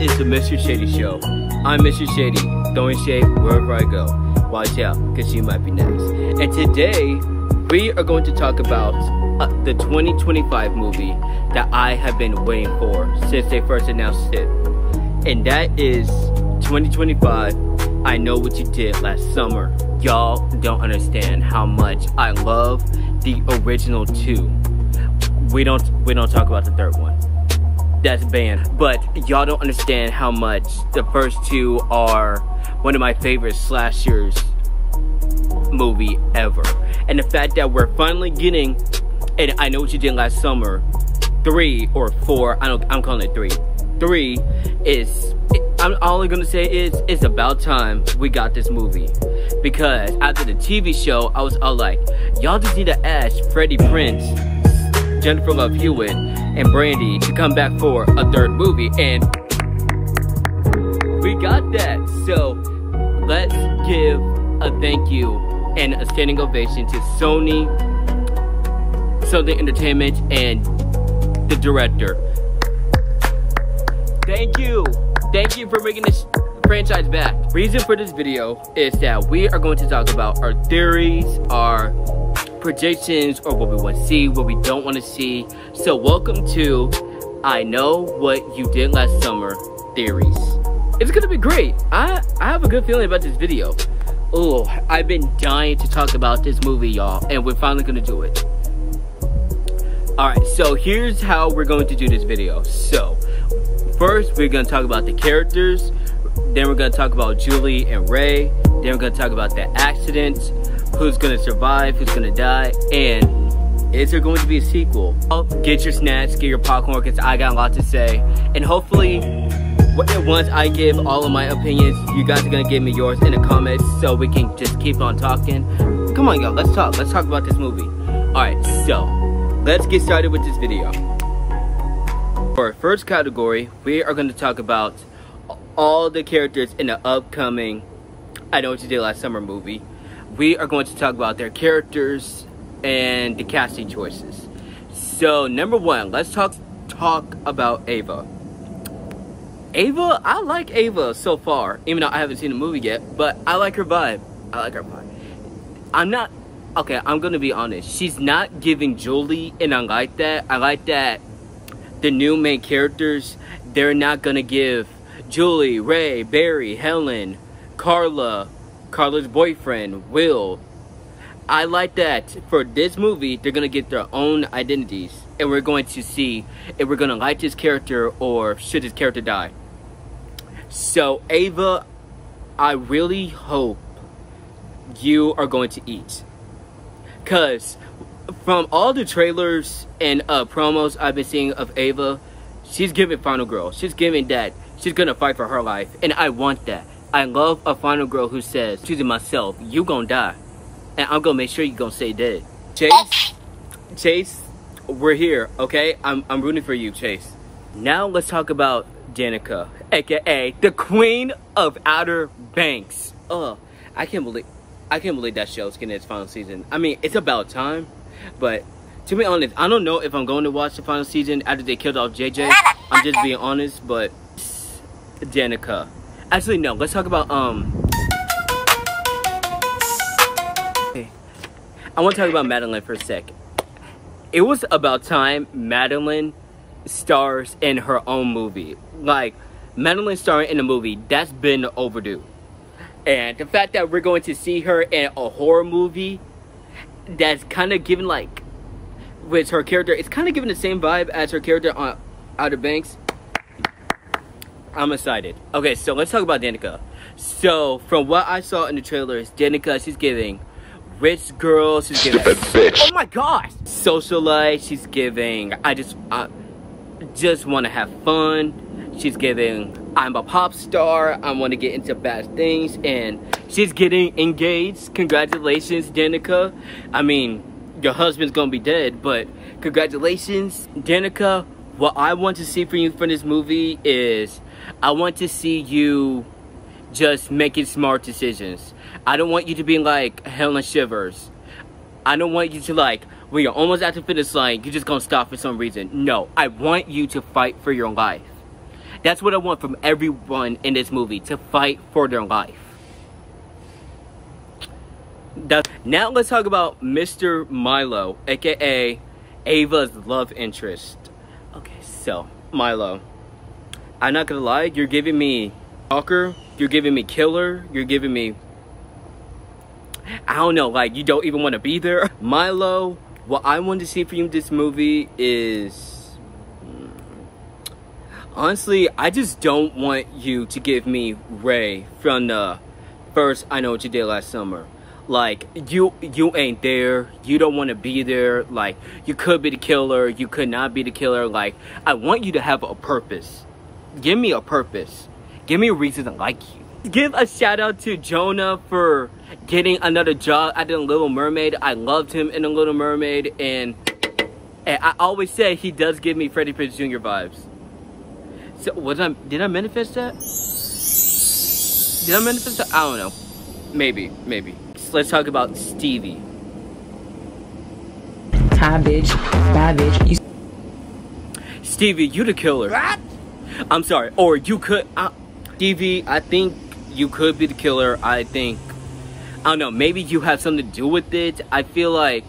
is the Mr. Shady Show. I'm Mr. Shady, throwing shade wherever I go. Watch out, because you might be next. And today, we are going to talk about the 2025 movie that I have been waiting for since they first announced it. And that is 2025, I Know What You Did Last Summer. Y'all don't understand how much I love the original two. We don't talk about the third one. That's banned. But y'all don't understand how much the first two are one of my favorite slashers movie ever. And the fact that we're finally getting, and I Know What You Did Last Summer 3 or 4, I'm calling it 3. 3 is, I'm all I'm gonna say is, it's about time we got this movie. Because after the TV show, I was all like, y'all just need to ask Freddie Prinze, Jennifer Love Hewitt, and Brandy to come back for a third movie, and we got that. So let's give a thank you and a standing ovation to Sony Entertainment and the director. Thank you for bringing this franchise back. Reason for this video is that we are going to talk about our theories, our predictions, or what we want to see, what we don't want to see. So welcome to I Know What You Did Last Summer theories. It's gonna be great. I have a good feeling about this video. Oh, I've been dying to talk about this movie, y'all, and we're finally gonna do it. Alright, so here's how we're going to do this video. So first, we're gonna talk about the characters, then we're gonna talk about Julie and Ray, then we're gonna talk about the accident, who's gonna survive, who's gonna die, and is there going to be a sequel? Get your snacks, get your popcorn, because I got a lot to say. And hopefully, once I give all of my opinions, you guys are gonna give me yours in the comments so we can just keep on talking. Come on, y'all, let's talk about this movie. Alright, so let's get started with this video. For our first category, we are gonna talk about all the characters in the upcoming I Know What You Did Last Summer movie. We are going to talk about their characters and the casting choices. So number one, let's talk about Ava. I like Ava so far, even though I haven't seen the movie yet, but I like her vibe. I'm gonna be honest, she's not giving Julie, and I like that. I like that the new main characters, they're not gonna give Julie, Ray, Barry, Helen, Carla's boyfriend, Will. I like that for this movie, they're gonna get their own identities, and we're going to see if we're gonna like this character or should this character die. So Ava, I really hope you are going to eat, cause from all the trailers and promos I've been seeing of Ava, she's giving Final Girl. She's giving that she's gonna fight for her life, and I want that. I love a Final Girl who says, choosing myself, you gonna die, and I'm gonna make sure you gonna stay dead. Chase, we're here, okay? I'm rooting for you, Chase. Now let's talk about Danica, aka the Queen of Outer Banks. I can't believe that show's getting its final season. I mean, it's about time, but to be honest, I don't know if I'm going to watch the final season after they killed off JJ. I'm just being honest, but Danica. Actually, no, let's talk about, I want to talk about Madeline for a sec. It was about time Madeline stars in her own movie. Like, Madeline starring in a movie, that's been overdue. And the fact that we're going to see her in a horror movie that's kind of given, like, with her character, it's kind of giving the same vibe as her character on Outer Banks. I'm excited. Okay, so let's talk about Danica. So, from what I saw in the trailers, Danica, she's giving rich girl, she's giving bitch. Oh my gosh! Socialite, she's giving I just want to have fun. She's giving I'm a pop star, I want to get into bad things, and she's getting engaged. Congratulations, Danica. I mean, your husband's gonna be dead, but congratulations, Danica. What I want to see from you from this movie is I want to see you just making smart decisions. I don't want you to be like Helen Shivers. I don't want you to, like, when you're almost at the finish line, you're just gonna stop for some reason. No, I want you to fight for your life. That's what I want from everyone in this movie, to fight for their life. Now let's talk about Mr. Milo, aka Ava's love interest. Okay, so Milo, I'm not gonna lie, you're giving me stalker, you're giving me killer, you're giving me, I don't know, like you don't even want to be there. Milo, what I want to see from you in this movie is, honestly, I just don't want you to give me Ray from the first I Know What You Did Last Summer. Like, you ain't there, you don't want to be there, like, you could be the killer, you could not be the killer. Like, I want you to have a purpose. Give me a purpose. Give me a reason to like you. Give a shout out to Jonah for getting another job at The Little Mermaid. I loved him in The Little Mermaid, and I always say he does give me Freddie Prinze Jr. vibes. So, did I manifest that? Did I manifest that? I don't know. Maybe. So let's talk about Stevie. Hi, bitch. Bye, bitch. Stevie, you the killer. What? I'm sorry. Or you could... Stevie, I think you could be the killer. I don't know. Maybe you have something to do with it. I feel like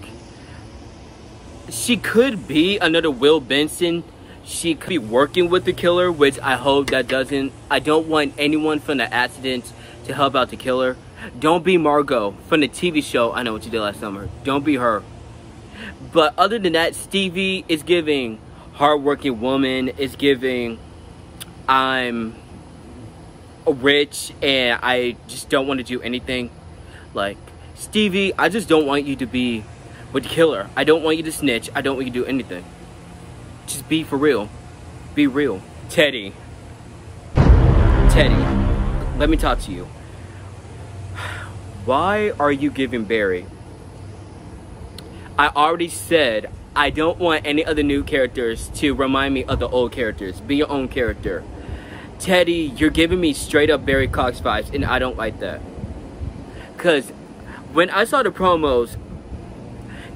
she could be another Will Benson. She could be working with the killer, which I hope that doesn't... I don't want anyone from the accident to help out the killer. Don't be Margot from the TV show I Know What You Did Last Summer. Don't be her. But other than that, Stevie is giving hardworking woman. Is giving I'm rich and I just don't want to do anything. Like, Stevie, I just don't want you to be with the killer. I don't want you to snitch. I don't want you to do anything. Just be for real. Be real. Teddy, let me talk to you. Why are you giving Barry? I already said I don't want any other new characters to remind me of the old characters. Be your own character. Teddy, you're giving me straight up Barry Cox vibes, and I don't like that. Because when I saw the promos,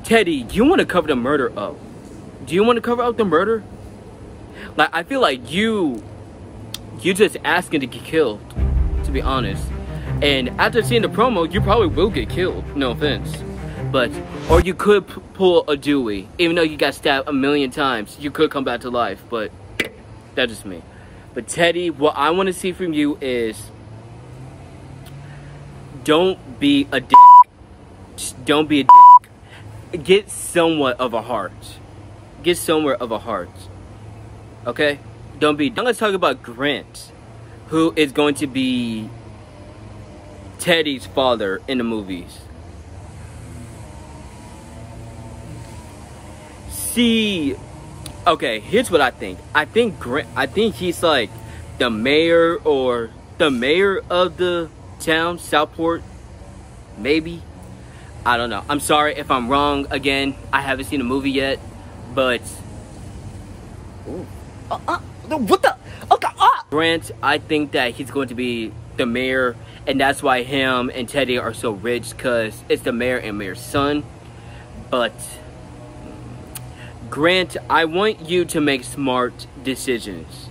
Teddy, you want to cover the murder up. Do you want to cover up the murder? Like, I feel like you're just asking to get killed, to be honest. And after seeing the promo, you probably will get killed. No offense. But, or you could pull a Dewey. Even though you got stabbed 1,000,000 times, you could come back to life. But, that's just me. But Teddy, what I want to see from you is, don't be a dick. Just don't be a dick. Get somewhat of a heart. Get somewhere of a heart. Okay? Don't be... Now let's talk about Grant, who is going to be Teddy's father in the movies. See, okay, here's what I think. I think he's like the mayor or the mayor of the town, Southport, maybe. I don't know. I'm sorry if I'm wrong. Again, I haven't seen the movie yet, but what the? Okay, Grant, I think that he's going to be the mayor, and that's why him and Teddy are so rich, because it's the mayor and mayor's son. But Grant, I want you to make smart decisions.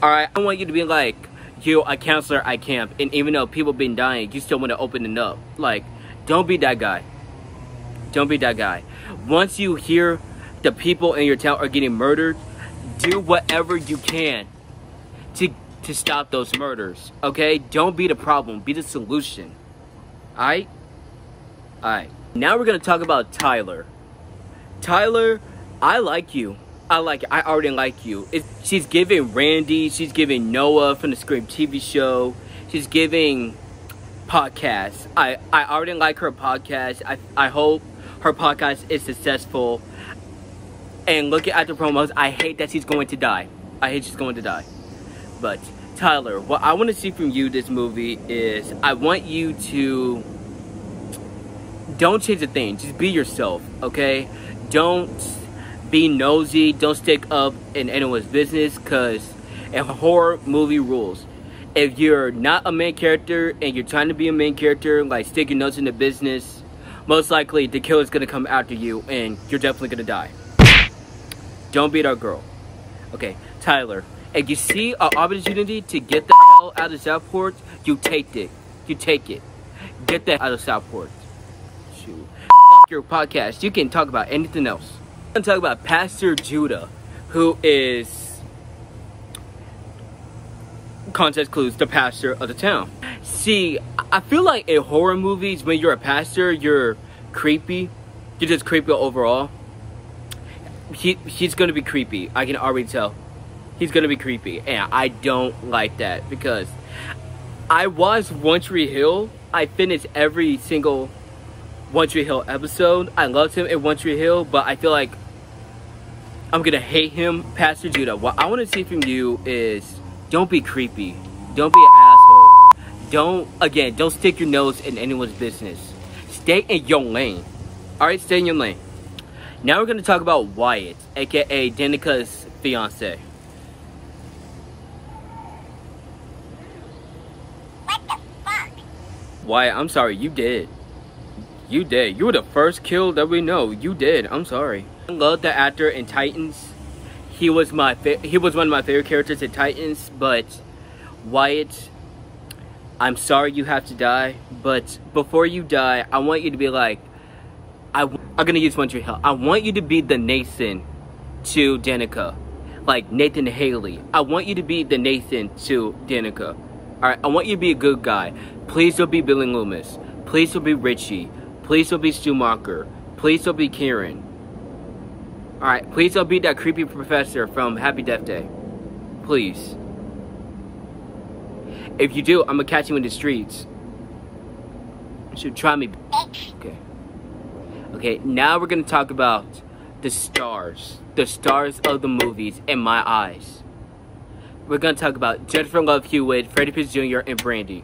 Alright, I want you to be like, you a counselor at camp, and even though people been dying, you still want to open it up. Like, don't be that guy. Don't be that guy. Once you hear the people in your town are getting murdered, do whatever you can to stop those murders, okay? Don't be the problem, be the solution. Alright? Alright. Now we're gonna talk about Tyler. Tyler, I like you. I already like you. She's giving Randy, she's giving Noah from the Scream TV show, she's giving podcasts. I already like her podcast. I hope her podcast is successful. And looking at the promos, I hate that she's going to die. I hate she's going to die. But Tyler, what I want to see from you this movie is, I want you to don't change a thing. Just be yourself, okay? Don't be nosy. Don't stick up in anyone's business, because in horror movie rules, if you're not a main character and you're trying to be a main character, like stick your nose in the business, most likely the killer's gonna come after you and you're definitely gonna die. Don't be that girl. Okay, Tyler, If you see an opportunity to get the hell out of Southport, you take it. You take it. Get the hell out of Southport. Shoot. Fuck your podcast. You can talk about anything else. I'm gonna talk about Pastor Judah, who is, context clues, the pastor of the town. See, I feel like in horror movies, when you're a pastor, you're creepy. You're just creepy overall. He's gonna be creepy. I can already tell. He's gonna be creepy, and I don't like that because I watched One Tree Hill. I finished every single One Tree Hill episode. I loved him in One Tree Hill, but I feel like I'm gonna hate him. Pastor Judah, what I want to see from you is don't be creepy. Don't be an asshole. Don't stick your nose in anyone's business. Stay in your lane. Alright, stay in your lane. Now we're gonna talk about Wyatt, aka Danica's fiance. What the fuck? Wyatt, I'm sorry, you did. You did. You were the first kill that we know. You did. I'm sorry. I love the actor in Titans. He was one of my favorite characters in Titans, but Wyatt, I'm sorry you have to die, but before you die, I want you to be like, I'm gonna use One Tree Hill. I want you to be the Nathan to Danica. Like Nathan Haley. I want you to be the Nathan to Danica. Alright, I want you to be a good guy. Please don't be Billy Loomis. Please don't be Richie. Please don't be Schumacher. Please don't be Karen. Alright, please don't be that creepy professor from Happy Death Day. Please. If you do, I'm gonna catch you in the streets. You should try me. Okay. Okay, now we're gonna talk about the stars. The stars of the movies in my eyes. We're gonna talk about Jennifer Love Hewitt, Freddie Prinze Jr., and Brandy.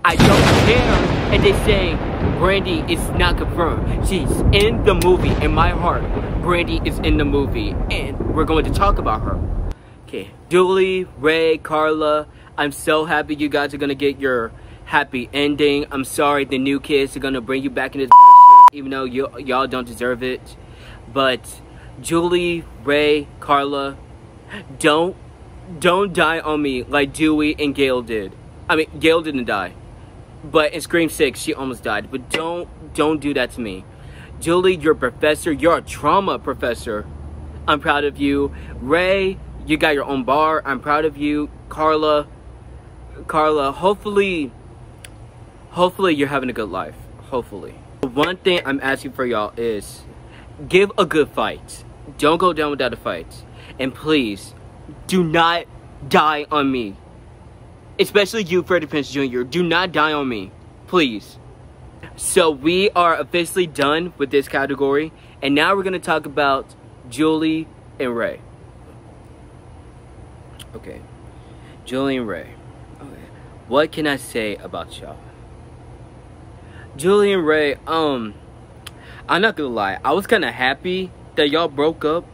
I don't care if they say Brandy is not confirmed. She's in the movie. In my heart, Brandy is in the movie, and we're going to talk about her. Okay, Julie, Ray, Carla, I'm so happy you guys are gonna get your happy ending. I'm sorry the new kids are gonna bring you back in this bullshit, even though y'all don't deserve it. But Julie, Ray, Carla, don't die on me like Dewey and Gail did. I mean, Gail didn't die, but in Scream 6, she almost died. But don't do that to me. Julie, you're a professor. You're a trauma professor. I'm proud of you. Ray, you got your own bar. I'm proud of you. Carla, hopefully you're having a good life. Hopefully. The one thing I'm asking for y'all is give a good fight. Don't go down without a fight. And please, do not die on me. Especially you, Freddie Prinze Jr. Do not die on me. Please. So we are officially done with this category. And now we're going to talk about Julie and Ray. Okay. Julie and Ray. Okay. What can I say about y'all? Julie and Ray, I'm not gonna lie. I was kind of happy that y'all broke up.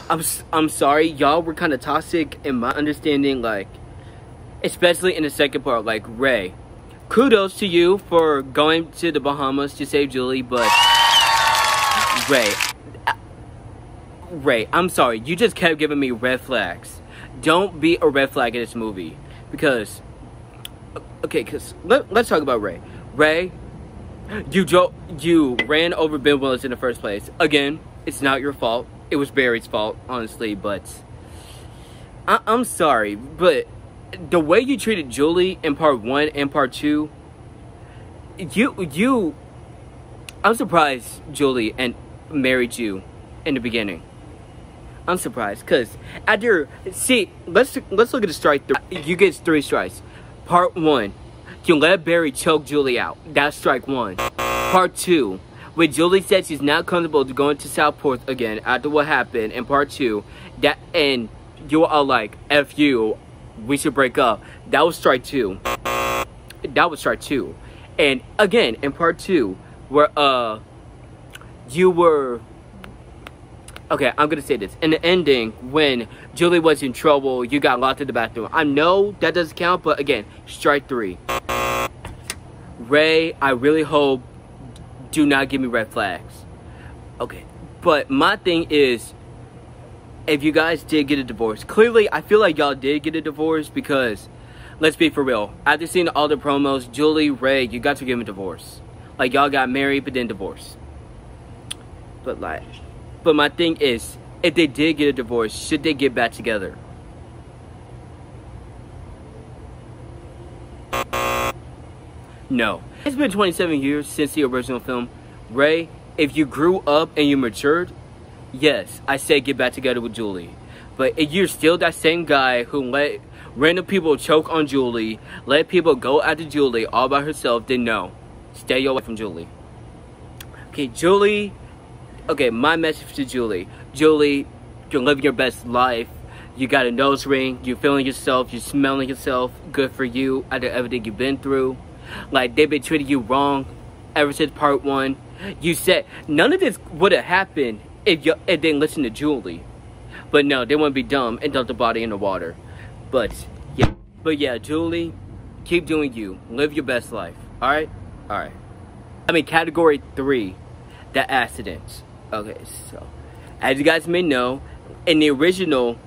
I'm sorry. Y'all were kind of toxic in my understanding, like, especially in the second part. Like, Ray, kudos to you for going to the Bahamas to save Julie, but Ray, I'm sorry. You just kept giving me red flags. Don't be a red flag in this movie. Because, okay, let's talk about Ray. Ray, you ran over Ben Willis in the first place. Again, it's not your fault. It was Barry's fault, honestly, but I'm sorry, but the way you treated Julie in part 1 and part 2, I'm surprised Julie married you in the beginning. I'm surprised, because let's look at the strike. You get 3 strikes. Part 1, you let Barry choke Julie out. That's strike 1. Part 2, when Julie said she's not comfortable to going to Southport again after what happened in part 2, and you are like, F you, we should break up. That was strike 2. That was strike 2. And again, in part 2, where you were, okay, I'm gonna say this. In the ending, when Julie was in trouble, you got locked in the bathroom. I know that doesn't count, but again, strike 3. Ray, I really hope, do not give me red flags. Okay, but my thing is, if you guys did get a divorce, clearly I feel like y'all did get a divorce because, let's be for real, after seeing all the promos, Julie, Ray, you got to give him a divorce. Like, y'all got married but then divorced. But my thing is, if they did get a divorce, should they get back together? No. It's been 27 years since the original film. Ray, if you grew up and you matured, yes, I say get back together with Julie. But if you're still that same guy who let random people choke on Julie, let people go after Julie all by herself, then no. Stay away from Julie. Okay, Julie. Okay, my message to Julie. Julie, you're living your best life. You got a nose ring. You're feeling yourself. You're smelling yourself. Good for you after everything you've been through. Like, they've been treating you wrong ever since part 1. You said none of this would have happened if they didn't listen to Julie. But no, they want to be dumb and dump the body in the water. But yeah, Julie, keep doing you. Live your best life. Alright? Alright. I mean, category 3, the accidents. Okay, so, as you guys may know, in the original,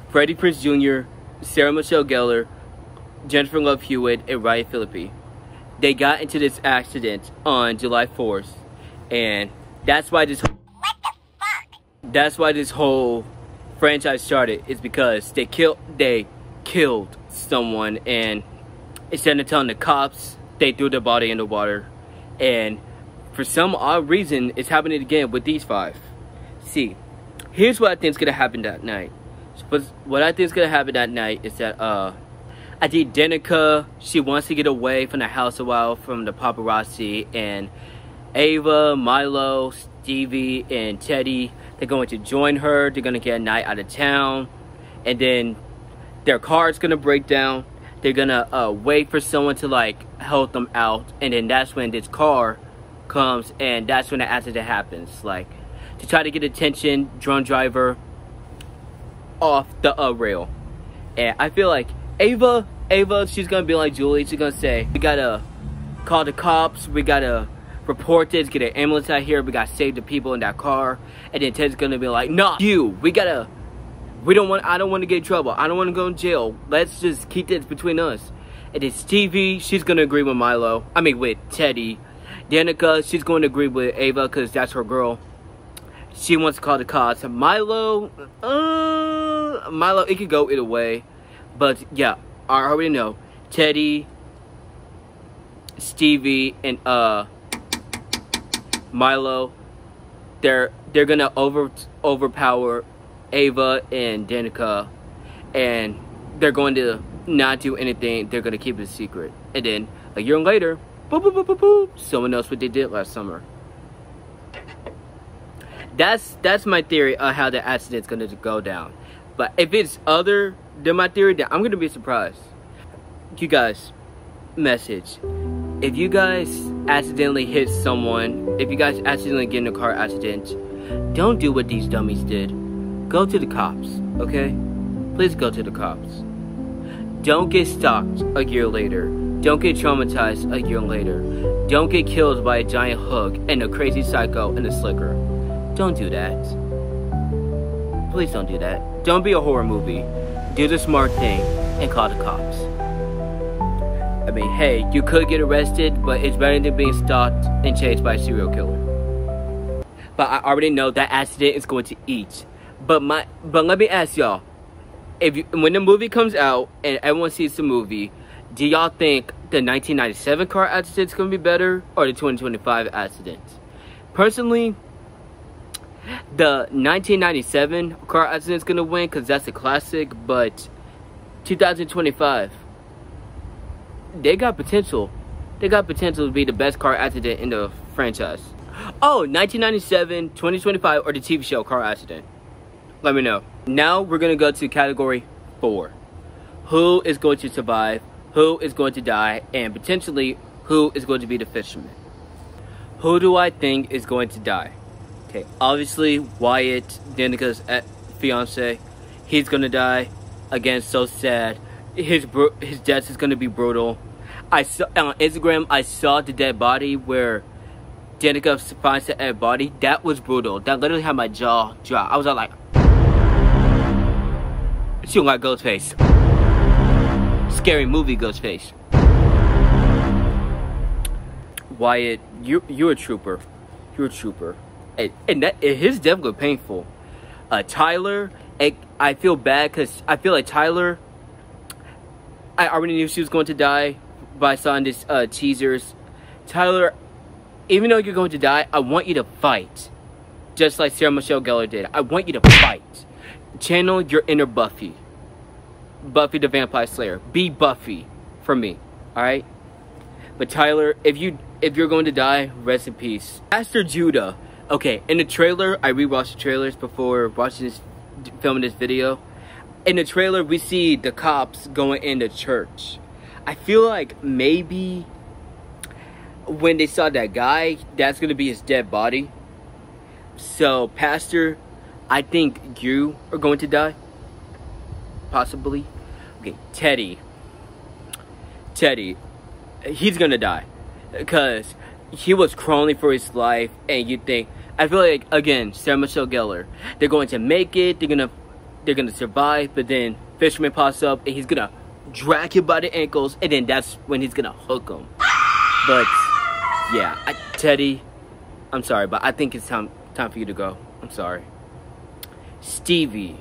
Freddie Prinze Jr., Sarah Michelle Gellar, Jennifer Love Hewitt, and Ryan Phillippe, they got into this accident on July 4th, and that's why this whole franchise started, is because they killed someone, and instead of telling the cops, they threw their body in the water. And for some odd reason, it's happening again with these 5. See, here's what I think is gonna happen that night. What I think is gonna happen that night is that I think Danica, she wants to get away from the house a while from the paparazzi, and Ava, Milo, Stevie, and Teddy, they're going to join her. They're gonna get a night out of town, and then their car's gonna break down. They're gonna wait for someone to like help them out, and then that's when this car comes, and that's when the accident happens. Like, to try to get attention, drunk driver off the rail. And I feel like Ava, she's gonna be like Julie. She's gonna say, we gotta call the cops, we gotta report this, get an ambulance out here, we gotta save the people in that car. And then Ted's gonna be like, nah, I don't want to get in trouble. I don't want to go in jail. Let's just keep this between us. And then Stevie, she's going to agree with Milo. I mean, with Teddy. Danica, she's going to agree with Ava because that's her girl. She wants to call the cops. Milo, it could go either way. But yeah, I already know. Teddy, Stevie, and Milo, they're going to overpower Ava and Danica, and they're going to not do anything. They're going to keep it a secret. And then a year later, boop, boop, boop, boop, boop, someone knows what they did last summer. That's my theory on how the accident's going to go down. But if it's other than my theory, then I'm going to be surprised. You guys, message. If you guys accidentally hit someone, if you guys accidentally get in a car accident, don't do what these dummies did. Go to the cops, okay? Please go to the cops. Don't get stalked a year later. Don't get traumatized a year later. Don't get killed by a giant hook and a crazy psycho and a slicker. Don't do that. Please don't do that. Don't be a horror movie. Do the smart thing and call the cops. I mean, hey, you could get arrested, but it's better than being stalked and chased by a serial killer. But I already know that accident is going to eat. But let me ask y'all, when the movie comes out and everyone sees the movie, do y'all think the 1997 car accident is going to be better or the 2025 accident? Personally, the 1997 car accident is going to win because that's a classic, but 2025, they got potential. They got potential to be the best car accident in the franchise. Oh, 1997, 2025, or the TV show car accident? Let me know. Now we're going to go to category 4. Who is going to survive? Who is going to die? And potentially, who is going to be the fisherman? Who do I think is going to die? Okay, obviously, Wyatt, Danica's fiance, he's going to die. Again, so sad. His death is going to be brutal. I saw on Instagram, I saw the dead body where Danica finds the dead body. That was brutal. That literally had my jaw drop. I was all like, She don't like Ghostface. Scary movie Ghostface. Wyatt, you're a trooper. You're a trooper. And that his death was painful. Tyler, I feel bad because I feel like Tyler, I already knew she was going to die by saw this teasers. Tyler, even though you're going to die, I want you to fight. Just like Sarah Michelle Gellar did. I want you to fight. Channel your inner Buffy. Buffy the Vampire Slayer. Be Buffy for me. Alright? But Tyler, if you're going to die, rest in peace. Pastor Judah. Okay, in the trailer, I rewatched the trailers before filming this video. In the trailer, we see the cops going into church. I feel like maybe when they saw that guy, that's going to be his dead body. So, Pastor, I think you are going to die. Possibly. Okay, Teddy, he's going to die. Because he was crawling for his life, and you think, I feel like, again, Sarah Michelle Gellar, they're going to make it, they're gonna survive, but then Fisherman pops up, and he's gonna drag him by the ankles, and then that's when he's gonna hook him. But, yeah, Teddy, I'm sorry, but I think it's time for you to go. I'm sorry. Stevie.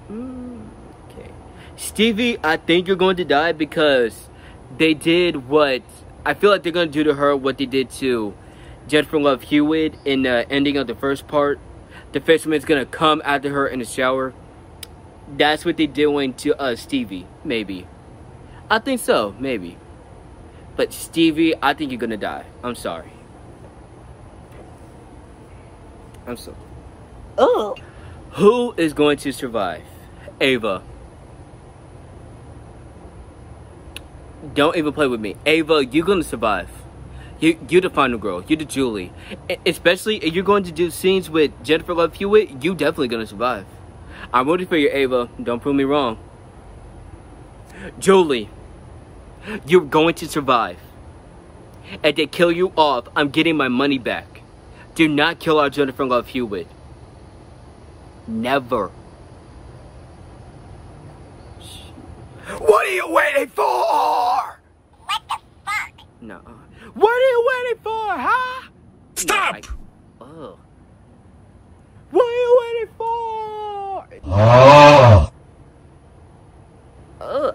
Okay. Stevie, I think you're going to die because they did what I feel like they're going to do to her what they did to Jennifer Love Hewitt in the ending of the first part. The fisherman's going to come after her in the shower. That's what they're doing to Stevie, maybe. I think so, maybe. But Stevie, I think you're going to die. I'm sorry. I'm sorry. Ooh. Who is going to survive? Ava. Don't even play with me. Ava, you're going to survive. You're the final girl. You're the Julie. Especially if you're going to do scenes with Jennifer Love Hewitt, you definitely going to survive. I'm rooting for you, Ava. Don't prove me wrong. Julie, you're going to survive. If they kill you off, I'm getting my money back. Do not kill our Jennifer Love Hewitt. Never. What are you waiting for? What the fuck? No. What are you waiting for, huh? Stop! No, what are you waiting for? Oh.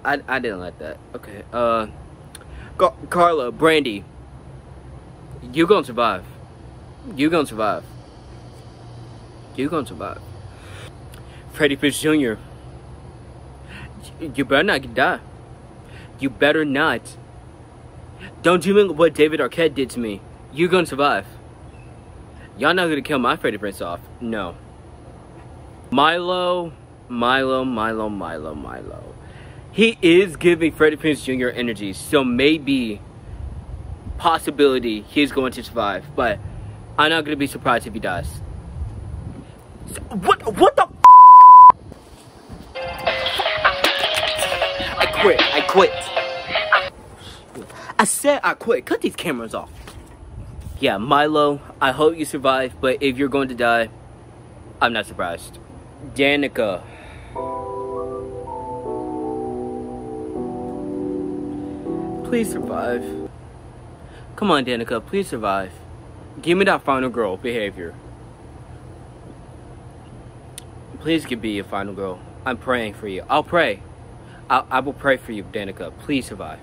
I didn't like that. Okay. Carla, Brandy, you gonna survive. You gonna survive. You gonna survive. Freddie Prinze Jr. You better not die. You better not. Don't do me what David Arquette did to me. You gonna survive. Y'all not gonna kill my Freddie Prinze off. No. Milo. He is giving Freddie Prinze Jr. energy, so maybe possibility he's going to survive, but I'm not gonna be surprised if he dies. What the I quit. I said I quit. Cut these cameras off. Yeah, Milo, I hope you survive, but if you're going to die, I'm not surprised. Danica. Please survive. Come on, Danica, please survive. Give me that final girl behavior. Please be a final girl. I'm praying for you. I'll pray. I will pray for you, Danica. Please survive.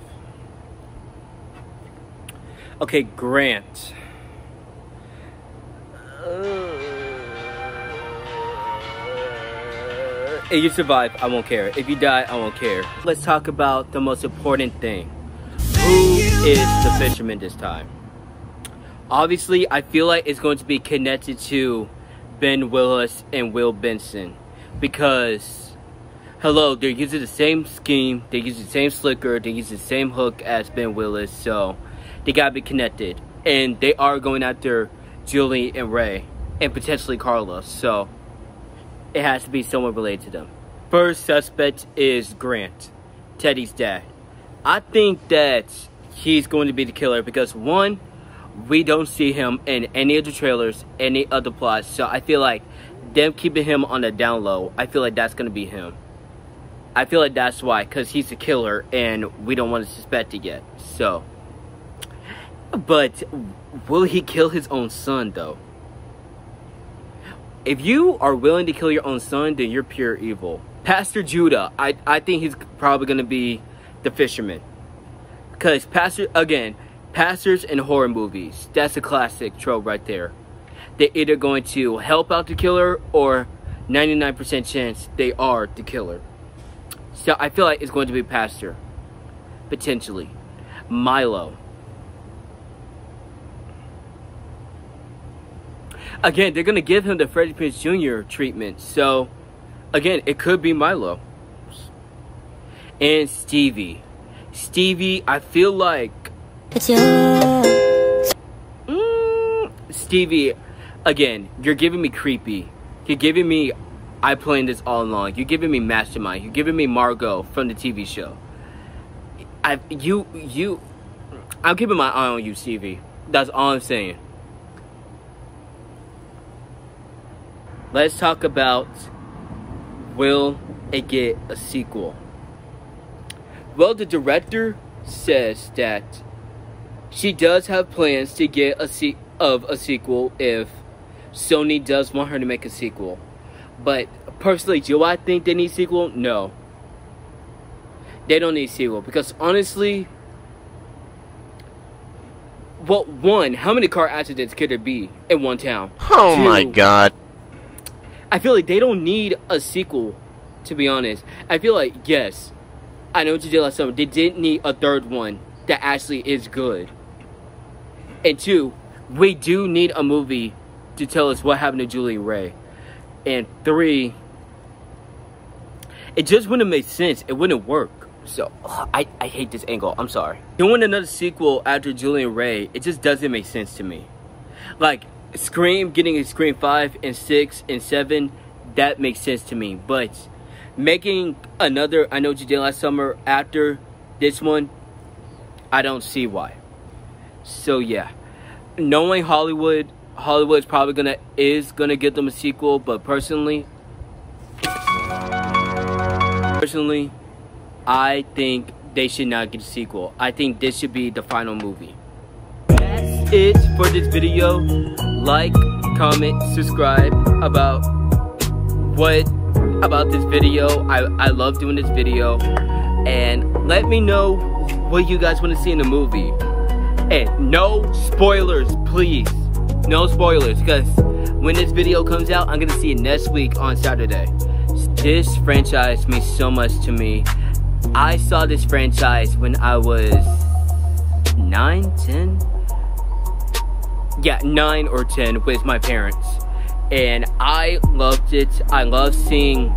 Okay, Grant. If you survive, I won't care. If you die, I won't care. Let's talk about the most important thing. Who is the fisherman this time? Obviously, I feel like it's going to be connected to Ben Willis and Will Benson. Because, hello, they're using the same scheme. They're using the same slicker. They're using the same hook as Ben Willis. So, they gotta be connected. And they are going after Julie and Ray. And potentially Carla. So, it has to be someone related to them. First suspect is Grant, Teddy's dad. I think that he's going to be the killer because, one, we don't see him in any of the trailers, any other plots. So I feel like them keeping him on the down low, I feel like that's going to be him. I feel like that's why, because he's a killer and we don't want to suspect it yet. So, but will he kill his own son though? If you are willing to kill your own son, then you're pure evil. Pastor Judah, I think he's probably going to be the fisherman. Because pastors in horror movies, that's a classic trope right there. They're either going to help out the killer or 99% chance they are the killer. So I feel like it's going to be Pastor. Potentially. Milo. Again, they're going to give him the Freddie Prinze Jr. treatment. So, again, it could be Milo. And Stevie. Stevie, I feel like... Stevie, again, you're giving me creepy. You're giving me... I planned this all along. You're giving me Mastermind. You're giving me Margot from the TV show. I'm keeping my eye on you, Stevie. That's all I'm saying. Let's talk about, will it get a sequel? Well, the director says that she does have plans to get a sequel if Sony does want her to make a sequel. But personally, do I think they need a sequel? No. They don't need a sequel because honestly, well, one, how many car accidents could there be in one town? Oh Two, my god. I feel like they don't need a sequel, to be honest. I feel like, yes, I know what you did last summer. They didn't need a third one that actually is good. And two, we do need a movie to tell us what happened to Julie Ray. And three, it just wouldn't make sense. It wouldn't work. So, I hate this angle. I'm sorry. Doing another sequel after Julian Ray, it just doesn't make sense to me. Like, Scream, getting a Scream 5 and 6 and 7, that makes sense to me. But making another I Know What You Did Last Summer after this one, I don't see why. So yeah, knowing Hollywood's probably is gonna give them a sequel, but personally, I think they should not get a sequel. I think this should be the final movie. That's it for this video. Like, comment, subscribe about this video. I love doing this video. And let me know what you guys want to see in the movie. And no spoilers, please. No spoilers, because when this video comes out, I'm gonna see it next week on Saturday. This franchise means so much to me. I saw this franchise when I was 9, 10? Yeah, 9 or 10 with my parents. And I loved it. I love seeing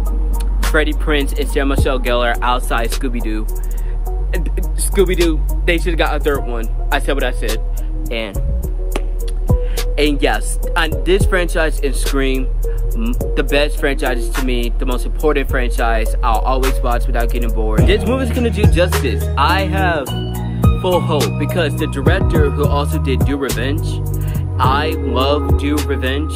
Freddie Prinze and Sarah Michelle Gellar outside Scooby-Doo. Scooby-Doo, they should have got a third one. I said what I said. And yes, this franchise is Scream, the best franchises to me, the most important franchise I'll always watch without getting bored. This movie's gonna do justice. I have full hope because the director who also did Do Revenge, I love Do Revenge,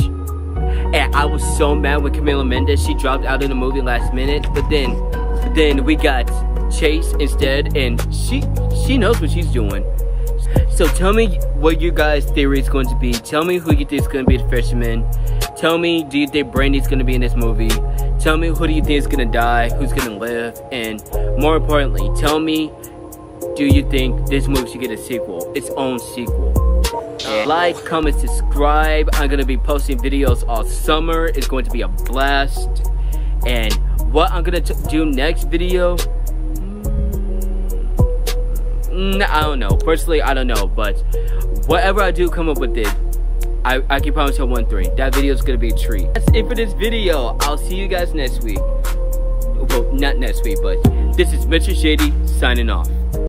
and I was so mad when Camila Mendes, she dropped out of the movie last minute, but then we got Chase instead, and she knows what she's doing. So tell me what your guys' theory is going to be. Tell me who you think is going to be the fisherman. Tell me, do you think Brandy's going to be in this movie? Tell me, who do you think is going to die? Who's going to live? And more importantly, tell me, do you think this movie should get a sequel? Its own sequel. Like, comment, subscribe. I'm going to be posting videos all summer. It's going to be a blast. And what I'm going to do next video, I don't know. Personally, I don't know. But whatever I do come up with it, I can promise you 1-3. That video is going to be a treat. That's it for this video. I'll see you guys next week. Well, not next week, but this is Mr. Shady signing off.